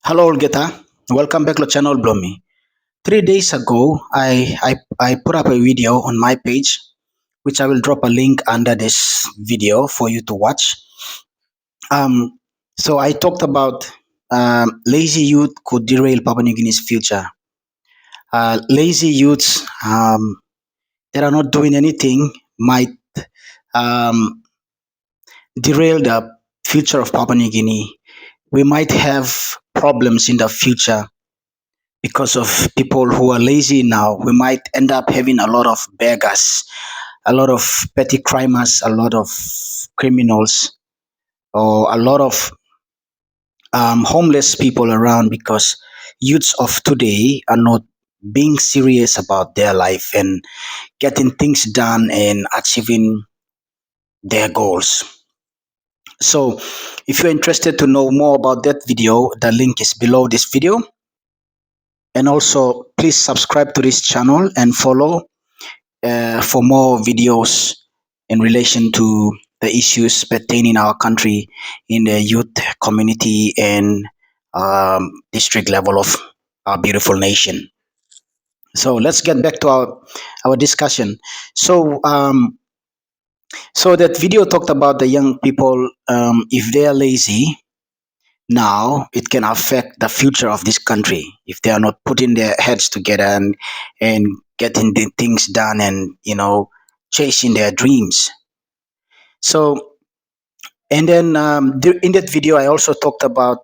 Hello, Olgeta. Welcome back to channel Blomi. 3 days ago, I put up a video on my page, which I will drop a link under this video for you to watch. Um, so I talked about lazy youth could derail Papua New Guinea's future. Lazy youths that are not doing anything might um, derail the future of Papua New Guinea. We might have problems in the future because of people who are lazy now. We might end up having a lot of beggars, a lot of petty crimers, a lot of criminals, or a lot of homeless people around because youths of today are not being serious about their life and getting things done and achieving their goals. So, if you're interested to know more about that video, the link is below this video. And also, please subscribe to this channel and follow for more videos in relation to the issues pertaining our country in the youth community and district level of our beautiful nation. So let's get back to our discussion. So so that video talked about the young people. If they are lazy now, it can affect the future of this country if they are not putting their heads together and getting the things done and chasing their dreams. So, and then in that video, I also talked about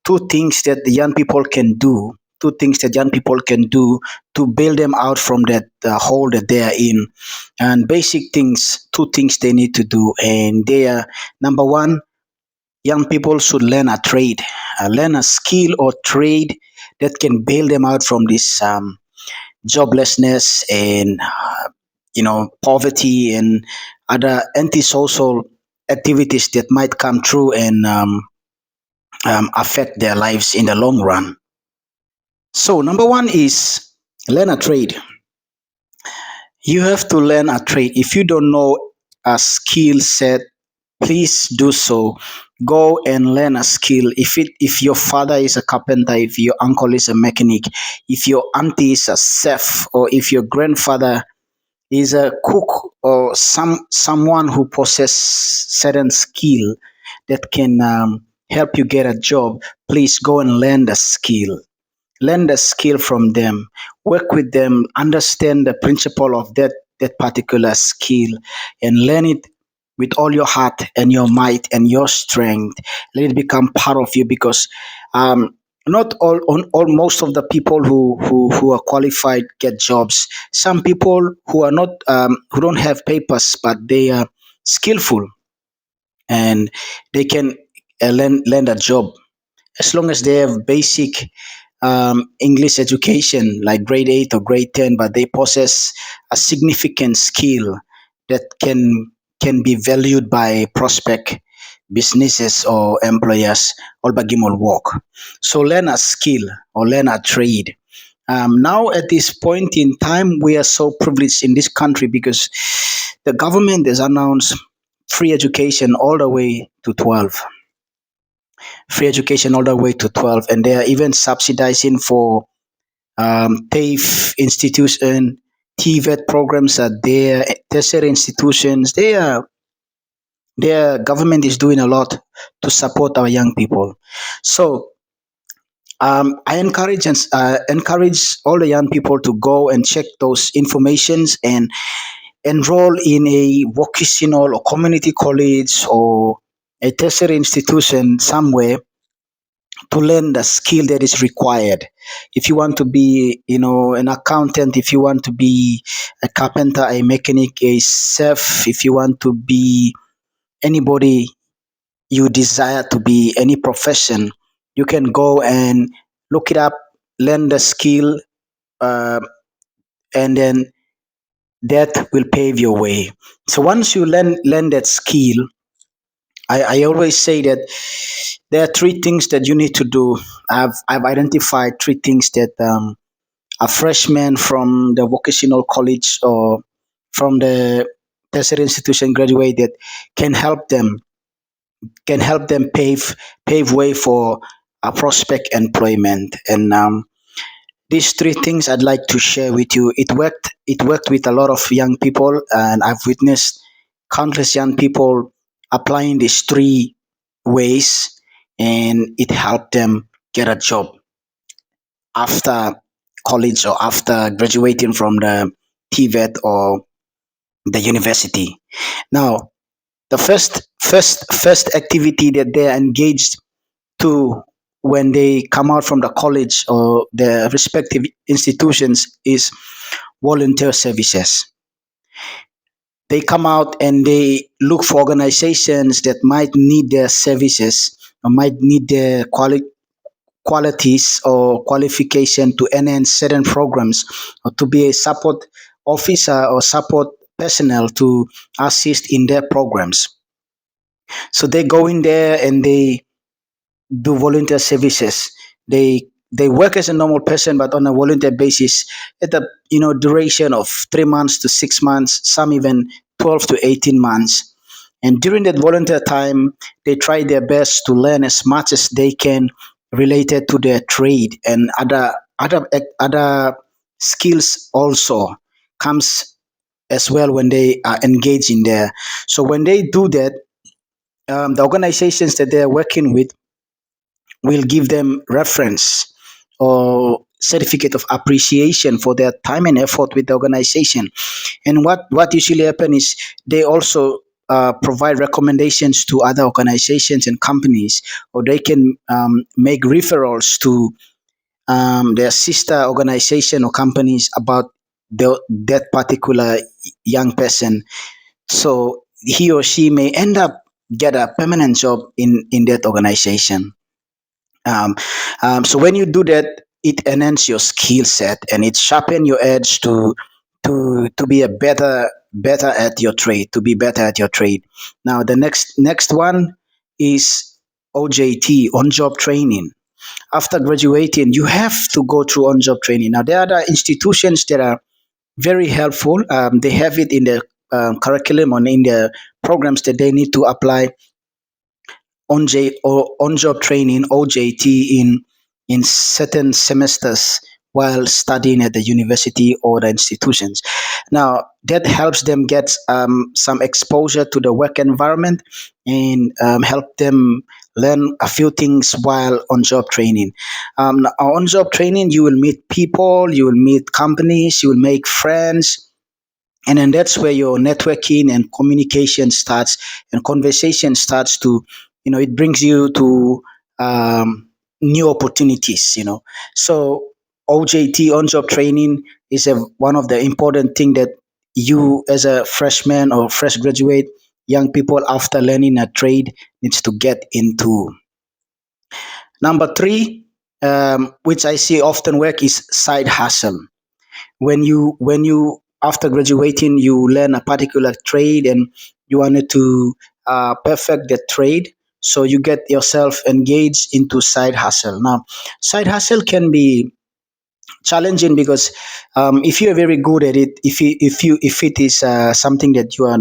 two things that the young people can do. Two things that young people can do to bail them out from that hole that they are in, and basic things. Two things they need to do, and they are: number one, young people should learn a trade, learn a skill or trade that can bail them out from this joblessness and poverty and other antisocial activities that might come through and affect their lives in the long run. So number one is learn a trade. You have to learn a trade. If you don't know a skill set, please do so. Go and learn a skill. If your father is a carpenter, if your uncle is a mechanic, if your auntie is a chef, or if your grandfather is a cook, or someone who possesses certain skill that can help you get a job, please go and learn the skill. Learn the skill from them. Work with them. Understand the principle of that particular skill, and learn it with all your heart and your might and your strength. Let it become part of you because not all most of the people who are qualified get jobs. Some people who are not who don't have papers but they are skillful and they can land a job as long as they have basic English education like grade 8 or grade 10, but they possess a significant skill that can be valued by prospect businesses or employers or bagimol work. So learn a skill or learn a trade. Now at this point in time, we are so privileged in this country because the government has announced free education all the way to 12, free education all the way to 12, and they are even subsidizing for TAFE institution, TVET programs are there, tertiary institutions. Their government is doing a lot to support our young people. So I encourage all the young people to go and check those informations and enroll in a vocational or community college or a tertiary institution somewhere to learn the skill that is required. If you want to be, an accountant, if you want to be a carpenter, a mechanic, a chef, if you want to be anybody you desire to be, any profession, you can go and look it up, learn the skill, uh, and then that will pave your way. So once you learn that skill, I always say that there are three things that you need to do. I've identified three things that a freshman from the vocational college or from the tertiary institution graduate that can help them pave way for prospect employment. And these three things I'd like to share with you. It worked with a lot of young people, and I've witnessed countless young people applying these three ways, and it helped them get a job after college or after graduating from the TVET or the university. Now, the first activity that they are engaged to when they come out from the college or the respective institutions is volunteer services. They come out and they look for organizations that might need their services or might need their qualities or qualification to enhance certain programs or to be a support officer or support personnel to assist in their programs. So they go in there and they do volunteer services. They work as a normal person, but on a volunteer basis, at the duration of 3 months to 6 months, some even 12 to 18 months. And during that volunteer time, they try their best to learn as much as they can related to their trade and other skills also comes as well when they are engaged in there. So when they do that, the organizations that they're working with will give them reference or certificate of appreciation for their time and effort with the organization. And what usually happen is they also provide recommendations to other organizations and companies, or they can make referrals to their sister organization or companies about that particular young person, so he or she may end up get a permanent job in that organization. um, so when you do that, it enhances your skill set and it sharpen your edge to be a better at your trade, to be better at your trade. Now the next one is OJT, on job training. After graduating, you have to go through on job training. Now there are other institutions that are very helpful. They have it in the curriculum or in the programs that they need to apply on job training OJT in certain semesters while studying at the university or the institutions. Now that helps them get some exposure to the work environment and help them learn a few things while on job training. On job training, you will meet people, you will meet companies, you will make friends, and then that's where your networking and communication starts and conversation starts to, it brings you to new opportunities. So OJT, on job training, is one of the important thing that you as a freshman or fresh graduate young people after learning a trade needs to get into. Number three, which I see often work, is side hustle. When you after graduating you learn a particular trade and you wanted to perfect the trade, so you get yourself engaged into side hustle. Now side hustle can be challenging because if you are very good at it, if it is something that you are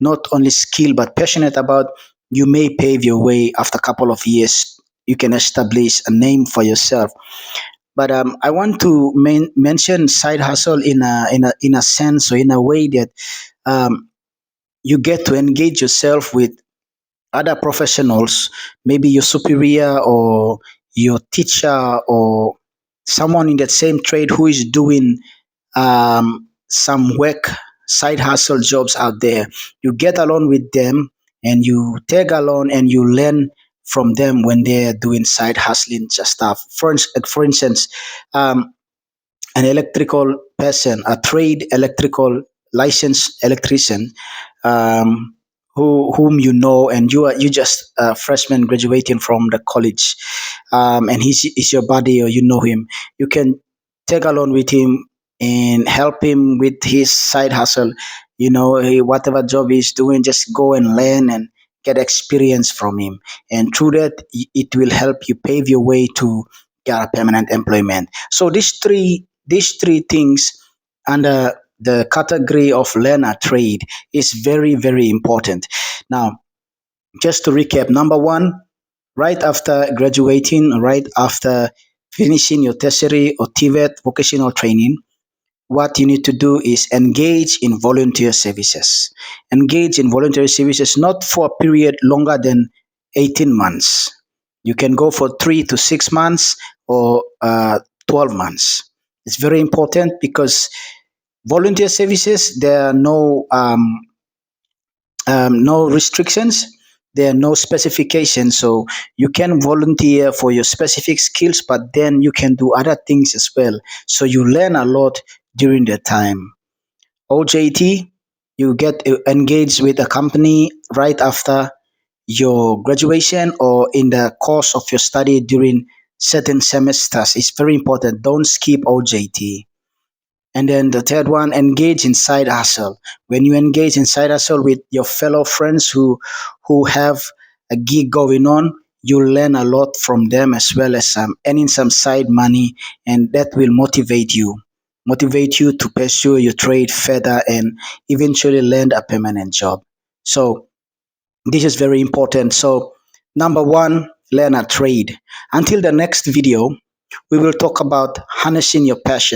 not only skilled but passionate about, you may pave your way. After a couple of years you can establish a name for yourself. But I want to mention side hustle in a sense or in a way that um, you get to engage yourself with other professionals, maybe your superior or your teacher or someone in that same trade who is doing some work, side hustle jobs out there. You get along with them and you tag along and you learn from them when they're doing side hustling stuff. For instance, um, an electrical person, a trade electrical licensed electrician, whom you know, and you just a freshman graduating from the college, and he's your buddy or you know him. You can tag along with him and help him with his side hustle. Whatever job he's doing, just go and learn and get experience from him, and through that, it will help you pave your way to get a permanent employment. So these three things under the category of learn a trade is very, very important. Now, just to recap, number one, right after graduating, right after finishing your tertiary or TVET vocational training, what you need to do is engage in volunteer services. Engage in voluntary services not for a period longer than 18 months. You can go for 3 to 6 months or 12 months. It's very important because volunteer services, there are no restrictions, there are no specifications, so you can volunteer for your specific skills, but then you can do other things as well, so you learn a lot during the time. OJT, you get engaged with a company right after your graduation or in the course of your study during certain semesters. It's very important, don't skip OJT. And then the third one, engage in side hustle. When you engage in side hustle with your fellow friends who have a gig going on, you learn a lot from them as well as earning some side money, and that will motivate you to pursue your trade further and eventually land a permanent job. So this is very important. So number one, learn a trade. Until the next video, we will talk about harnessing your passion.